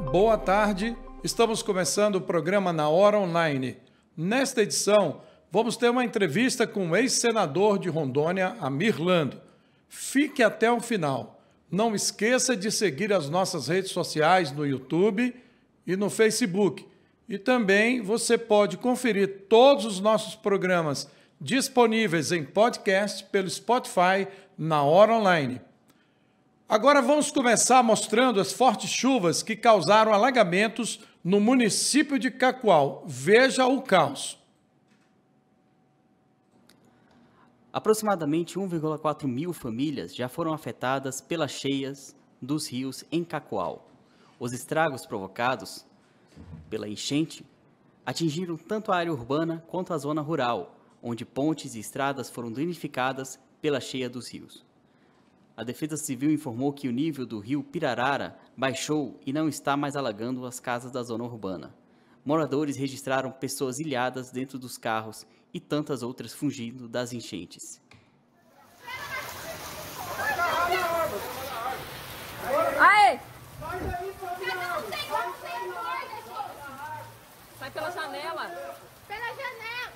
boa tarde. Estamos começando o programa Na Hora Online. Nesta edição, vamos ter uma entrevista com o ex-senador de Rondônia, Amir Lando. Fique até o final. Não esqueça de seguir as nossas redes sociais no YouTube e no Facebook. E também você pode conferir todos os nossos programas disponíveis em podcast pelo Spotify Na Hora Online. Agora vamos começar mostrando as fortes chuvas que causaram alagamentos no município de Cacoal. Veja o caos. Aproximadamente 1,4 mil famílias já foram afetadas pelas cheias dos rios em Cacoal. Os estragos provocados pela enchente atingiram tanto a área urbana quanto a zona rural, onde pontes e estradas foram danificadas pela cheia dos rios. A Defesa Civil informou que o nível do rio Pirarara baixou e não está mais alagando as casas da zona urbana. Moradores registraram pessoas ilhadas dentro dos carros e tantas outras fugindo das enchentes. Aê! Sai pela janela. Pela janela.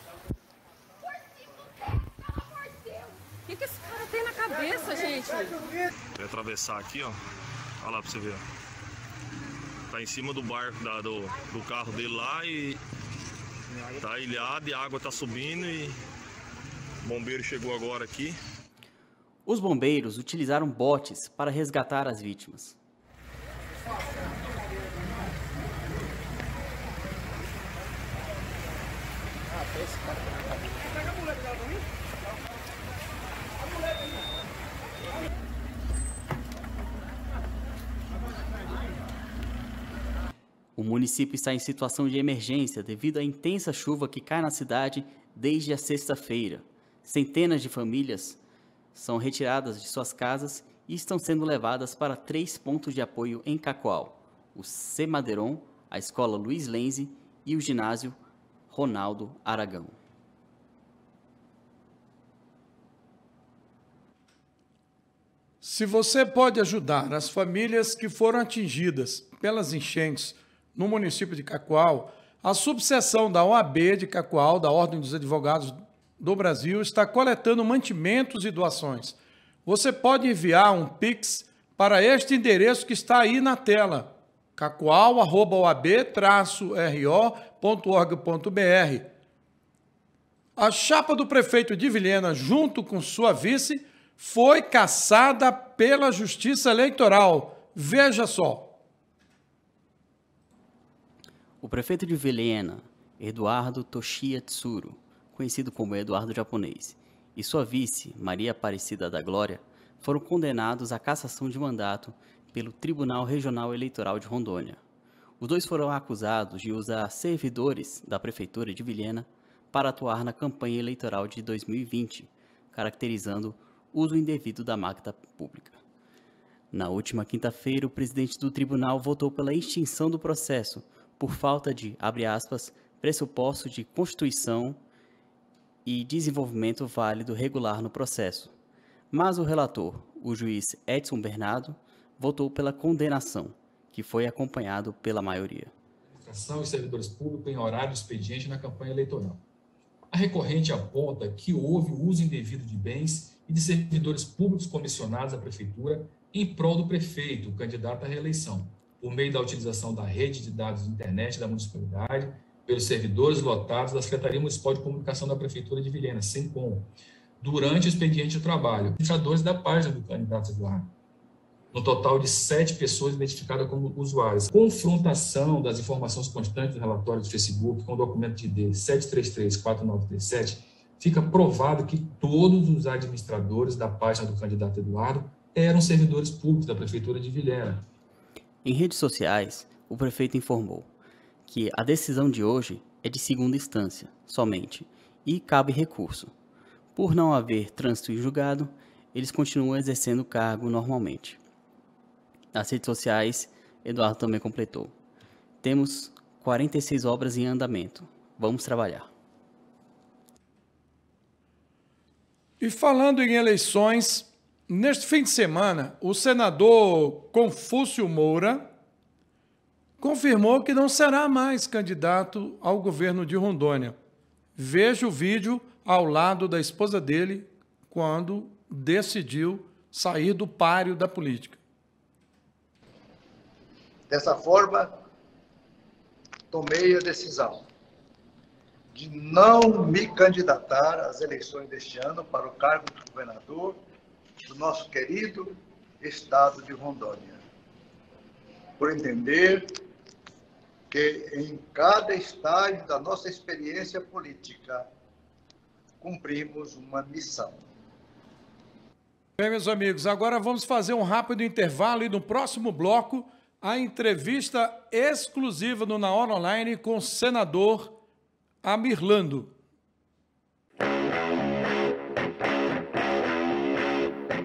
Por cima do teto, pelo amor de Deus. O que esse cara tem na cabeça, gente? Vai atravessar aqui, ó. Olha lá pra você ver. Tá em cima do barco do carro dele lá e tá ilhado e a água tá subindo e o bombeiro chegou agora aqui. Os bombeiros utilizaram botes para resgatar as vítimas. O município está em situação de emergência devido à intensa chuva que cai na cidade desde a sexta-feira. Centenas de famílias são retiradas de suas casas e estão sendo levadas para 3 pontos de apoio em Cacoal: o Semadeiron, a Escola Luiz Lenze e o Ginásio Ronaldo Aragão. Se você pode ajudar as famílias que foram atingidas pelas enchentes no município de Cacoal, a subseção da OAB de Cacoal, da Ordem dos Advogados do Brasil, está coletando mantimentos e doações. Você pode enviar um Pix para este endereço que está aí na tela, cacoal@oab-ro.org.br. A chapa do prefeito de Vilhena, junto com sua vice, foi cassada pela Justiça Eleitoral. Veja só. O prefeito de Vilhena, Eduardo Toshia Tsuru, conhecido como Eduardo Japonês, e sua vice, Maria Aparecida da Glória, foram condenados à cassação de mandato pelo Tribunal Regional Eleitoral de Rondônia. Os dois foram acusados de usar servidores da Prefeitura de Vilhena para atuar na campanha eleitoral de 2020, caracterizando o uso indevido da máquina pública. Na última quinta-feira, o presidente do tribunal votou pela extinção do processo por falta de, abre aspas, pressuposto de constituição e desenvolvimento válido regular no processo. Mas o relator, o juiz Edson Bernardo, votou pela condenação, que foi acompanhado pela maioria. Administração e servidores públicos em horário de expediente na campanha eleitoral. A recorrente aponta que houve o uso indevido de bens e de servidores públicos comissionados à prefeitura em prol do prefeito, o candidato à reeleição, por meio da utilização da rede de dados de internet da municipalidade, pelos servidores lotados da Secretaria Municipal de Comunicação da Prefeitura de Vilhena, SEMCOM, durante o expediente de trabalho, administradores da página do candidato Eduardo. No total de 7 pessoas identificadas como usuários. Confrontação das informações constantes do relatório do Facebook com o documento de ID 7334937, fica provado que todos os administradores da página do candidato Eduardo eram servidores públicos da Prefeitura de Vilhena. Em redes sociais, o prefeito informou que a decisão de hoje é de segunda instância, somente, e cabe recurso. Por não haver trânsito em julgado, eles continuam exercendo o cargo normalmente. Nas redes sociais, Eduardo também completou: temos 46 obras em andamento. Vamos trabalhar. E falando em eleições, neste fim de semana, o senador Confúcio Moura confirmou que não será mais candidato ao governo de Rondônia. Veja o vídeo ao lado da esposa dele quando decidiu sair do páreo da política. Dessa forma, tomei a decisão de não me candidatar às eleições deste ano para o cargo de governador do nosso querido estado de Rondônia, por entender que em cada estágio da nossa experiência política cumprimos uma missão. Bem, meus amigos, agora vamos fazer um rápido intervalo e no próximo bloco a entrevista exclusiva do Na Hora Online com o senador Amir Lando.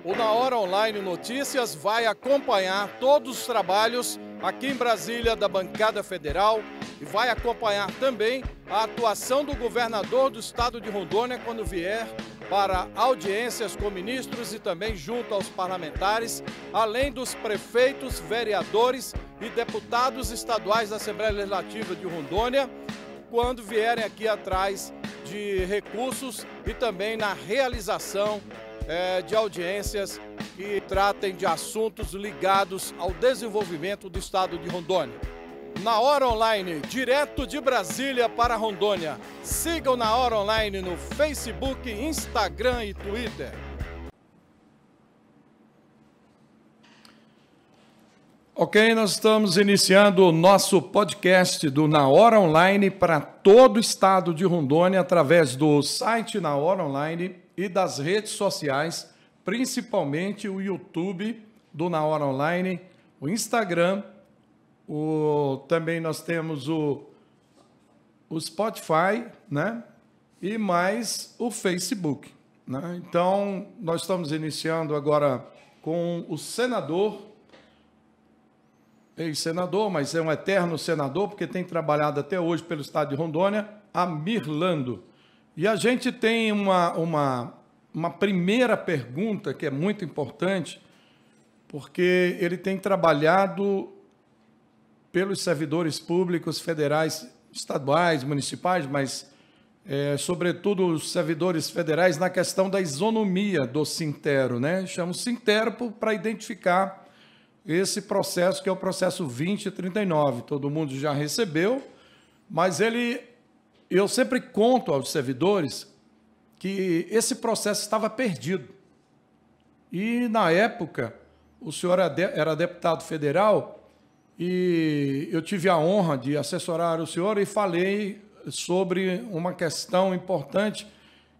O Na Hora Online Notícias vai acompanhar todos os trabalhos aqui em Brasília da bancada federal e vai acompanhar também a atuação do governador do estado de Rondônia quando vier para audiências com ministros e também junto aos parlamentares, além dos prefeitos, vereadores e deputados estaduais da Assembleia Legislativa de Rondônia, quando vierem aqui atrás de recursos e também na realização de audiências que tratem de assuntos ligados ao desenvolvimento do estado de Rondônia. Na Hora Online, direto de Brasília para Rondônia. Sigam Na Hora Online no Facebook, Instagram e Twitter. Ok, nós estamos iniciando o nosso podcast do Na Hora Online para todo o estado de Rondônia através do site Na Hora Online e das redes sociais, principalmente o YouTube do Na Hora Online, o Instagram, também nós temos o Spotify, né? E mais o Facebook, né? Então, nós estamos iniciando agora com o senador, ex-senador, mas é um eterno senador, porque tem trabalhado até hoje pelo estado de Rondônia, Amir Lando. E a gente tem uma primeira pergunta que é muito importante, porque ele tem trabalhado pelos servidores públicos federais, estaduais, municipais, mas, sobretudo, os servidores federais na questão da isonomia do Sintero, né? Chama o Sintero para identificar esse processo, que é o processo 2039. Todo mundo já recebeu, mas eu sempre conto aos servidores que esse processo estava perdido. E, na época, o senhor era deputado federal e eu tive a honra de assessorar o senhor e falei sobre uma questão importante,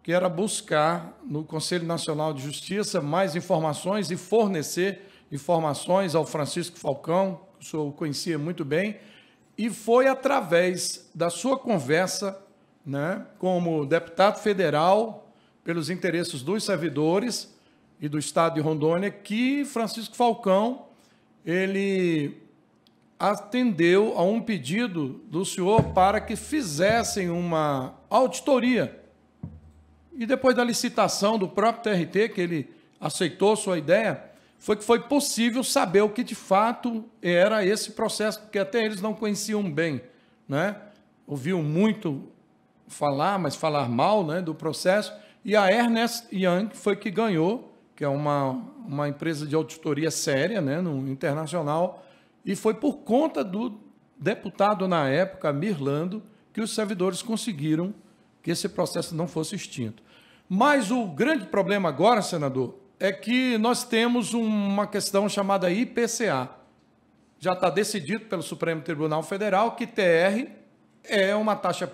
que era buscar no Conselho Nacional de Justiça mais informações e fornecer informações ao Francisco Falcão, que o senhor conhecia muito bem, e foi através da sua conversa, né, como deputado federal, pelos interesses dos servidores e do estado de Rondônia, que Francisco Falcão, ele atendeu a um pedido do senhor para que fizessem uma auditoria. E depois da licitação do próprio TRT, que ele aceitou sua ideia, foi possível saber o que de fato era esse processo, porque até eles não conheciam bem, né? Ouviam muito falar, mas falar mal, né, do processo, e a Ernst Young foi que ganhou, que é uma empresa de auditoria séria, né, no internacional, e foi por conta do deputado na época, Amir Lando, que os servidores conseguiram que esse processo não fosse extinto. Mas o grande problema agora, senador, é que nós temos uma questão chamada IPCA. Já está decidido pelo Supremo Tribunal Federal que TR é uma taxa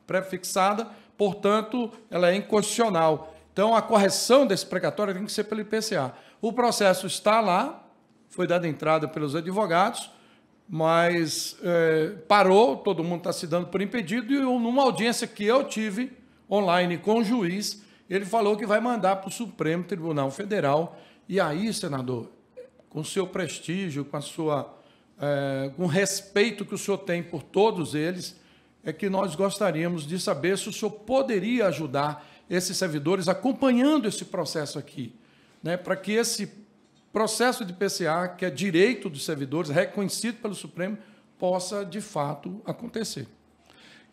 prefixada, portanto, ela é inconstitucional. Então, a correção desse precatório tem que ser pelo IPCA. O processo está lá, foi dada entrada pelos advogados, mas parou, todo mundo está se dando por impedido, e numa audiência que eu tive online com o juiz, ele falou que vai mandar para o Supremo Tribunal Federal. E aí, senador, com o seu prestígio, com o respeito que o senhor tem por todos eles, é que nós gostaríamos de saber se o senhor poderia ajudar esses servidores acompanhando esse processo aqui, né, para que esse processo de IPCA, que é direito dos servidores, reconhecido pelo Supremo, possa, de fato, acontecer.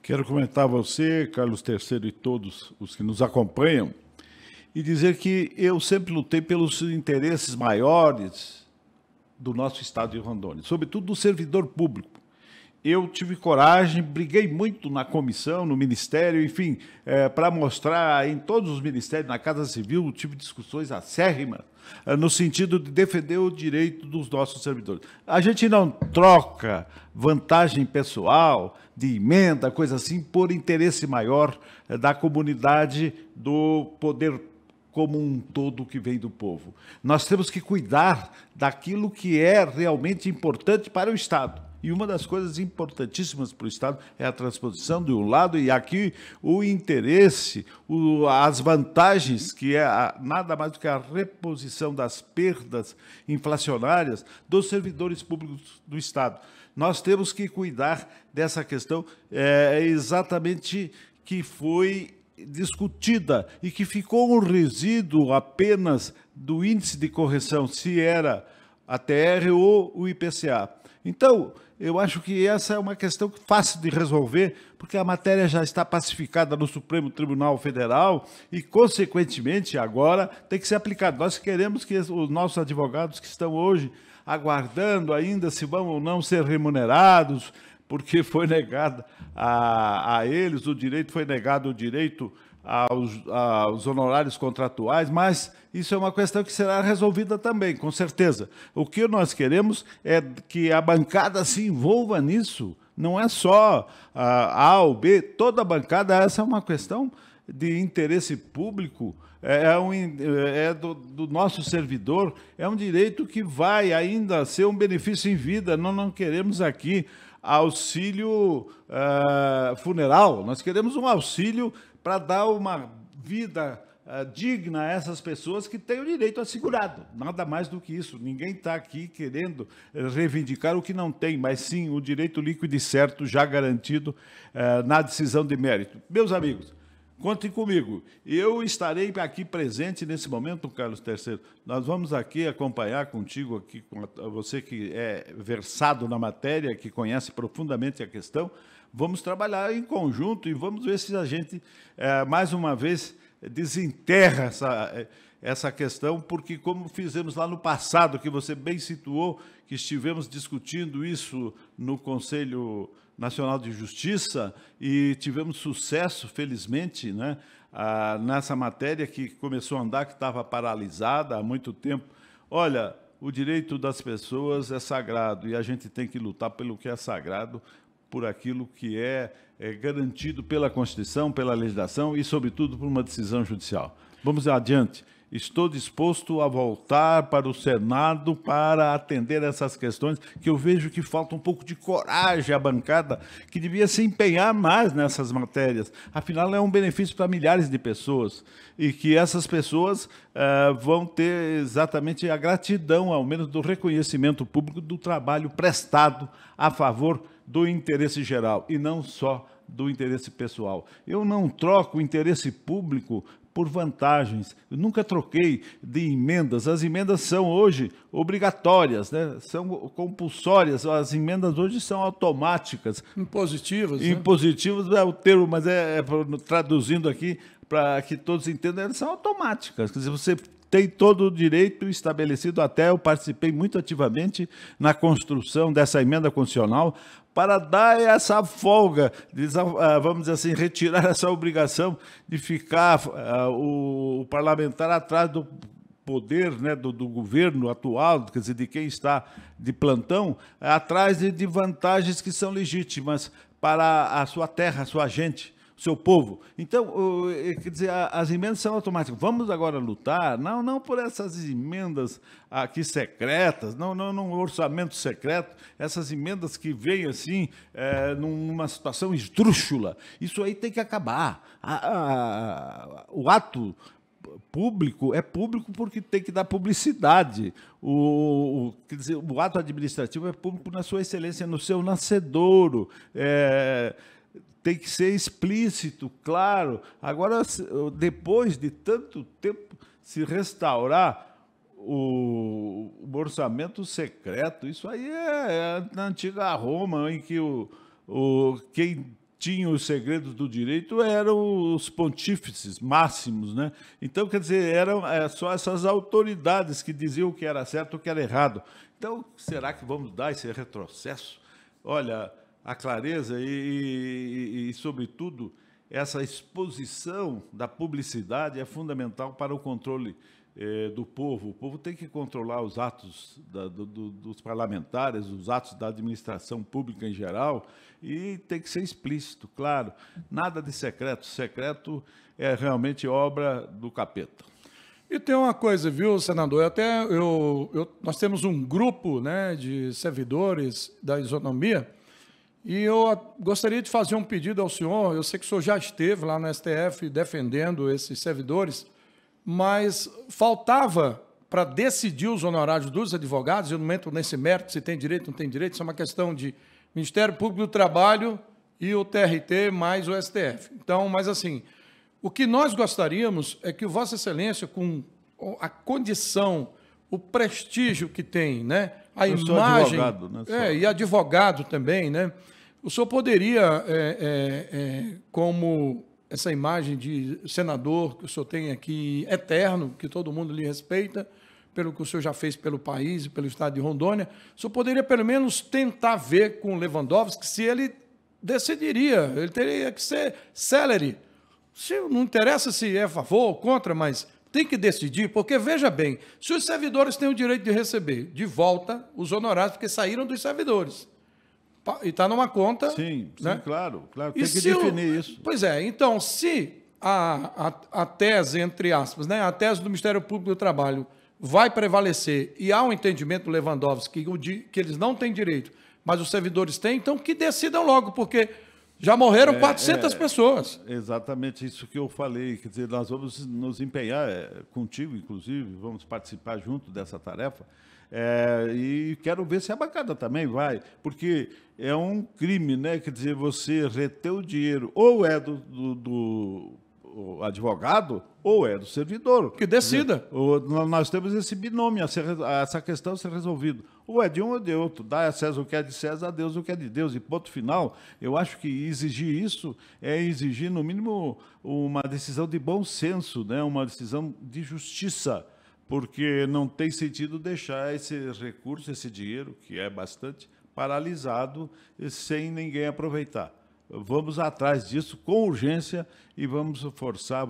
Quero comentar a você, Carlos III, e todos os que nos acompanham, e dizer que eu sempre lutei pelos interesses maiores do nosso estado de Rondônia, sobretudo do servidor público. Eu tive coragem, briguei muito na comissão, no ministério, enfim, para mostrar em todos os ministérios, na Casa Civil, tive discussões acérrimas, no sentido de defender o direito dos nossos servidores. A gente não troca vantagem pessoal, de emenda, coisa assim, por interesse maior da comunidade, do poder como um todo que vem do povo. Nós temos que cuidar daquilo que é realmente importante para o Estado. E uma das coisas importantíssimas para o Estado é a transposição de um lado, e aqui o interesse, as vantagens, que é nada mais do que a reposição das perdas inflacionárias dos servidores públicos do Estado. Nós temos que cuidar dessa questão exatamente que foi discutida e que ficou um resíduo apenas do índice de correção, se era a TR ou o IPCA. Então, eu acho que essa é uma questão fácil de resolver, porque a matéria já está pacificada no Supremo Tribunal Federal e, consequentemente, agora tem que ser aplicada. Nós queremos que os nossos advogados que estão hoje aguardando ainda se vão ou não ser remunerados, porque foi negado a eles o direito, foi negado o direito aos honorários contratuais, mas isso é uma questão que será resolvida também, com certeza. O que nós queremos é que a bancada se envolva nisso, não é só A ou B, toda a bancada, essa é uma questão de interesse público, do nosso servidor, é um direito que vai ainda ser um benefício em vida. Nós não queremos aqui auxílio funeral, nós queremos um auxílio para dar uma vida digna a essas pessoas que têm o direito assegurado. Nada mais do que isso. Ninguém está aqui querendo reivindicar o que não tem, mas sim o direito líquido e certo já garantido na decisão de mérito. Meus amigos, contem comigo. Eu estarei aqui presente nesse momento, Carlos III. Nós vamos aqui acompanhar contigo, aqui, com você que é versado na matéria, que conhece profundamente a questão. Vamos trabalhar em conjunto e vamos ver se a gente, mais uma vez, desenterra essa questão, porque como fizemos lá no passado, que você bem situou, que estivemos discutindo isso no Conselho Nacional de Justiça e tivemos sucesso, felizmente, né, nessa matéria que começou a andar, que estava paralisada há muito tempo. Olha, o direito das pessoas é sagrado e a gente tem que lutar pelo que é sagrado, por aquilo que é garantido pela Constituição, pela legislação e, sobretudo, por uma decisão judicial. Vamos adiante. Estou disposto a voltar para o Senado para atender essas questões, que eu vejo que falta um pouco de coragem à bancada, que devia se empenhar mais nessas matérias. Afinal, é um benefício para milhares de pessoas e que essas pessoas vão ter exatamente a gratidão, ao menos do reconhecimento público do trabalho prestado a favor do interesse geral e não só do interesse pessoal. Eu não troco o interesse público por vantagens. Eu nunca troquei de emendas. As emendas são hoje obrigatórias, né? São compulsórias. As emendas hoje são automáticas. Impositivas. Né? Impositivas é o termo, mas traduzindo aqui para que todos entendam, elas são automáticas. Quer dizer, você tem todo o direito estabelecido, até eu participei muito ativamente na construção dessa emenda constitucional, para dar essa folga, vamos dizer assim, retirar essa obrigação de ficar o parlamentar atrás do poder, né, do governo atual, quer dizer, de quem está de plantão, atrás de vantagens que são legítimas para a sua terra, a sua gente, o seu povo. Então, quer dizer, as emendas são automáticas. Vamos agora lutar, não por essas emendas aqui secretas, não num orçamento secreto, essas emendas que vêm assim, numa situação esdrúxula. Isso aí tem que acabar. O ato público é público porque tem que dar publicidade. Quer dizer, o ato administrativo é público na sua excelência, no seu nascedouro. Tem que ser explícito, claro. Agora, depois de tanto tempo, se restaurar o orçamento secreto, isso aí é na antiga Roma, em que quem tinha os segredos do direito eram os pontífices máximos, né? Então, quer dizer, eram só essas autoridades que diziam o que era certo e o que era errado. Então, será que vamos dar esse retrocesso? Olha, a clareza sobretudo, essa exposição da publicidade é fundamental para o controle do povo. O povo tem que controlar os atos dos parlamentares, os atos da administração pública em geral, e tem que ser explícito, claro. Nada de secreto. Secreto é realmente obra do capeta. E tem uma coisa, viu, senador? Nós temos um grupo, né, de servidores da isonomia, e eu gostaria de fazer um pedido ao senhor. Eu sei que o senhor já esteve lá no STF defendendo esses servidores, mas faltava para decidir os honorários dos advogados. Eu não entro nesse mérito, se tem direito ou não tem direito, isso é uma questão de Ministério Público do Trabalho e o TRT mais o STF. Então, mas assim, o que nós gostaríamos é que Vossa Excelência, com a condição, o prestígio que tem, né, a imagem, advogado, né, e advogado também, né, o senhor poderia, como essa imagem de senador que o senhor tem aqui, eterno, que todo mundo lhe respeita, pelo que o senhor já fez pelo país e pelo estado de Rondônia, o senhor poderia pelo menos tentar ver com o Lewandowski se ele decidiria, ele teria que ser célere. Não interessa se é a favor ou contra, mas tem que decidir, porque, veja bem, se os servidores têm o direito de receber de volta os honorários, porque saíram dos servidores, e está numa conta... Sim, né? Claro, tem que definir isso. Pois é, então, se a tese, entre aspas, né, a tese do Ministério Público do Trabalho vai prevalecer e há um entendimento do Lewandowski que eles não têm direito, mas os servidores têm, então que decidam logo, porque já morreram 400 pessoas. Exatamente isso que eu falei. Quer dizer, nós vamos nos empenhar, contigo, inclusive, vamos participar junto dessa tarefa. E quero ver se a bancada também vai, porque é um crime, né? Quer dizer, você reter o dinheiro, ou é do advogado, ou é do servidor. Que decida. Nós temos esse binômio, essa questão a ser resolvida. Ou é de um ou de outro. Dá a César o que é de César, a Deus o que é de Deus. E ponto final, eu acho que exigir isso é exigir, no mínimo, uma decisão de bom senso, né? Uma decisão de justiça, porque não tem sentido deixar esse recurso, esse dinheiro, que é bastante, paralisado, sem ninguém aproveitar. Vamos atrás disso com urgência e vamos forçar,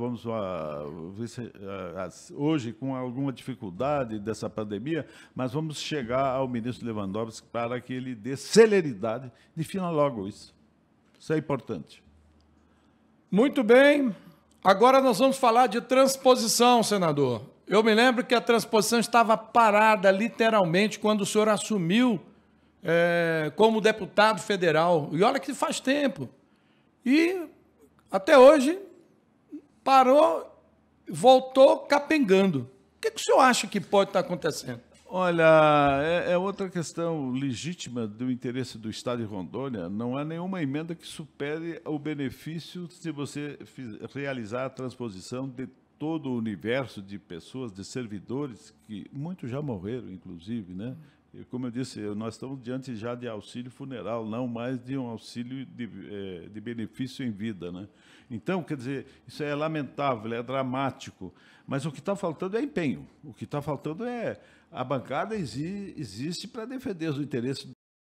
hoje com alguma dificuldade dessa pandemia, mas vamos chegar ao ministro Lewandowski para que ele dê celeridade, defina logo isso. Isso é importante. Muito bem. Agora nós vamos falar de transposição, senador. Eu me lembro que a transposição estava parada, literalmente, quando o senhor assumiu como deputado federal. E olha que faz tempo. E até hoje parou, voltou capengando. O que o senhor acha que pode estar acontecendo? Olha, é outra questão legítima do interesse do Estado de Rondônia. Não há nenhuma emenda que supere o benefício se você realizar a transposição de todo o universo de pessoas, de servidores, que muitos já morreram, inclusive, né? E, como eu disse, nós estamos diante já de auxílio funeral, não mais de um auxílio de benefício em vida, né? Então, quer dizer, isso é lamentável, é dramático, mas o que está faltando é empenho. O que está faltando é... A bancada existe para defender os interesses